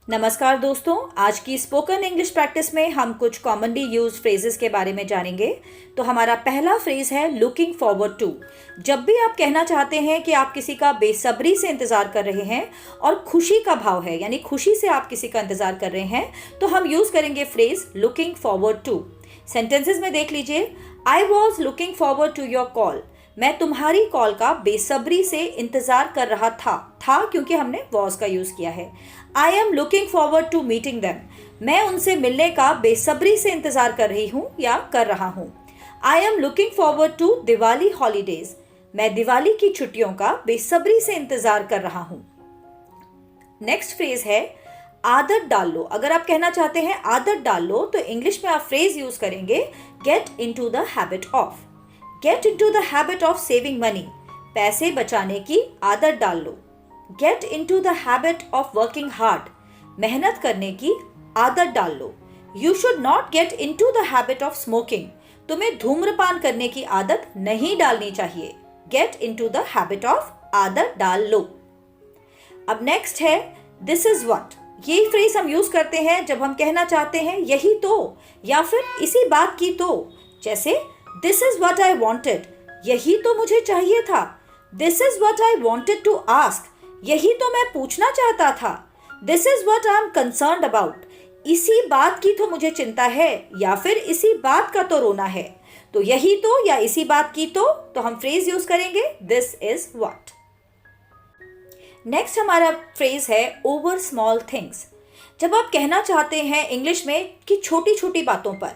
नमस्कार दोस्तों, आज की स्पोकन इंग्लिश प्रैक्टिस में हम कुछ कॉमनली यूज्ड फ्रेजेस के बारे में जानेंगे। तो हमारा पहला फ्रेज है लुकिंग फॉरवर्ड टू। जब भी आप कहना चाहते हैं कि आप किसी का बेसब्री से इंतजार कर रहे हैं और खुशी का भाव है, यानी खुशी से आप किसी का इंतजार कर रहे हैं, तो हम यूज करेंगे phrase looking forward to. Sentences में देख लीजिए, I was looking forward to your call. मैं तुम्हारी कॉल का बेसब्री से इंतजार कर रहा था क्योंकि हमने वॉज का यूज किया है। I am looking forward to meeting them. मैं उनसे मिलने का बेसब्री से इंतजार कर रही हूँ या कर रहा हूँ। I am looking forward to Diwali holidays. मैं दिवाली की छुट्टियों का बेसब्री से इंतजार कर रहा हूँ। नेक्स्ट फ्रेज है आदत डाल लो। अगर आप कहना चाहते हैं आदत डाल लो, तो इंग्लिश में आप फ्रेज यूज करेंगे get into the habit of. Get into the habit of saving money. पैसे बचाने की आदत डाल लो। Get into the habit of working hard. मेहनत करने की आदत डाल लो। You should not get into the habit of smoking. तुम्हें धूम्रपान करने की आदत नहीं डालनी चाहिए। Get into the habit of आदत डाल लो। अब नेक्स्ट है दिस इज व्हाट। ये फ्रेज हम यूज करते हैं जब हम कहना चाहते हैं यही तो, या फिर इसी बात की तो। जैसे this is what I wanted. यही तो मुझे चाहिए था। This is what I wanted to ask. यही तो मैं पूछना चाहता था। This is what I am concerned about. इसी बात की तो मुझे चिंता है, या फिर इसी बात का तो रोना है। तो यही तो या इसी बात की तो हम फ्रेज यूज करेंगे दिस इज व्हाट। नेक्स्ट हमारा फ्रेज है ओवर स्मॉल थिंग्स। जब आप कहना चाहते हैं इंग्लिश में कि छोटी छोटी बातों पर,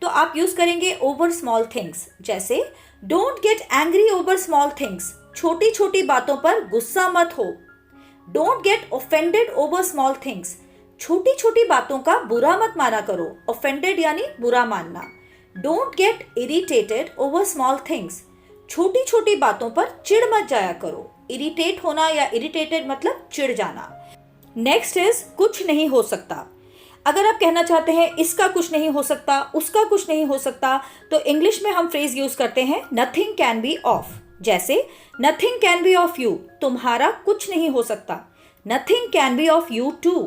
तो आप यूज करेंगे ओवर स्मॉल थिंग्स। जैसे don't get angry over small things. छोटी छोटी बातों पर गुस्सा मत हो। Don't get offended over small things. छोटी छोटी बातों का बुरा मत माना करो। ऑफेंडेड यानी बुरा मानना। Don't get irritated over small things. छोटी छोटी बातों पर चिढ़ मत जाया करो। इरिटेट होना या इरिटेटेड मतलब चिढ़ जाना। नेक्स्ट इज कुछ नहीं हो सकता। अगर आप कहना चाहते हैं इसका कुछ नहीं हो सकता, उसका कुछ नहीं हो सकता, तो इंग्लिश में हम फ्रेज यूज करते हैं नथिंग कैन बी ऑफ। जैसे nothing can be of you. तुम्हारा कुछ नहीं हो सकता। Nothing can be of you two.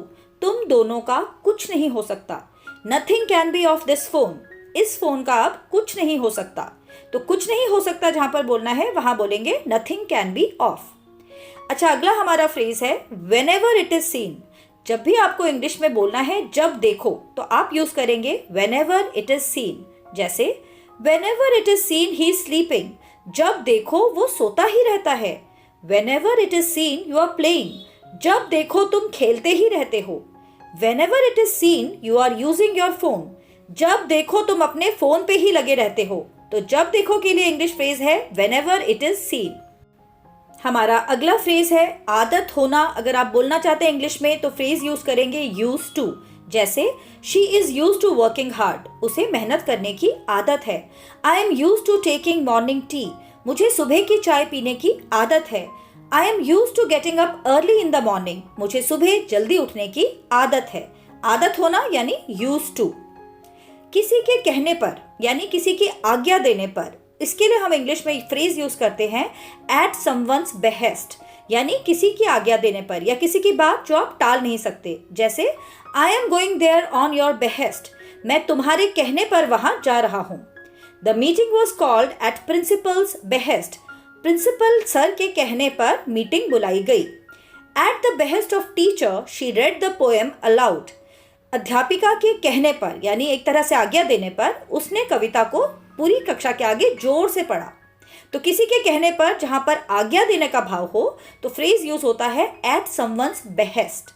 तुम दोनों का कुछ नहीं हो सकता। Nothing can be of this phone. इस फोन का अब कुछ नहीं हो सकता। तो कुछ नहीं हो सकता जहां पर बोलना है वहां बोलेंगे नथिंग कैन बी ऑफ। अच्छा, अगला हमारा फ्रेज है व्हेनेवर इट इज सीन। जब भी आपको इंग्लिश में बोलना है जब देखो, तो आप यूज करेंगे व्हेनेवर इट इज सीन। जैसे whenever it is seen he is sleeping. जब देखो वो सोता ही रहता है। Whenever it is seen you are playing. जब देखो तुम खेलते ही रहते हो। Whenever it is seen you are using your phone. जब देखो तुम अपने फोन पे ही लगे रहते हो। तो जब देखो के लिए इंग्लिश फ्रेज है व्हेनेवर इट इज सीन। हमारा अगला फ्रेज है आदत होना। अगर आप बोलना चाहते हैं इंग्लिश में, तो फ्रेज यूज करेंगे यूज टू। जैसे she is use to working hard. उसे मेहनत करने की आदत है। I am use to taking morning tea. मुझे सुबह की चाय पीने की आदत है। I am use to getting up early in the morning. मुझे सुबह जल्दी उठने की आदत है। आदत होना यानी यूज टू। किसी के कहने पर यानी किसी की आज्ञा देने पर, इसके लिए हम इंग्लिश में फ्रेज यूज करते हैं एट समवन्स बेहेस्ट, यानी किसी की आज्ञा देने पर या किसी की बात जो आप टाल नहीं सकते। जैसे I am going there on your behest. मैं तुम्हारे कहने पर वहां जा रहा हूं। The meeting was called at principal's behest. Principal sir के कहने पर मीटिंग बुलाई गई। At the behest of teacher she read the poem aloud. अध्यापिका के कहने पर यानी एक तरह से आज्ञा देने पर उसने कविता को पूरी कक्षा के आगे जोर से पढ़ा। तो किसी के कहने पर जहां पर आज्ञा देने का भाव हो, तो फ्रेज यूज होता है एट समवन्स बेहेस्ट।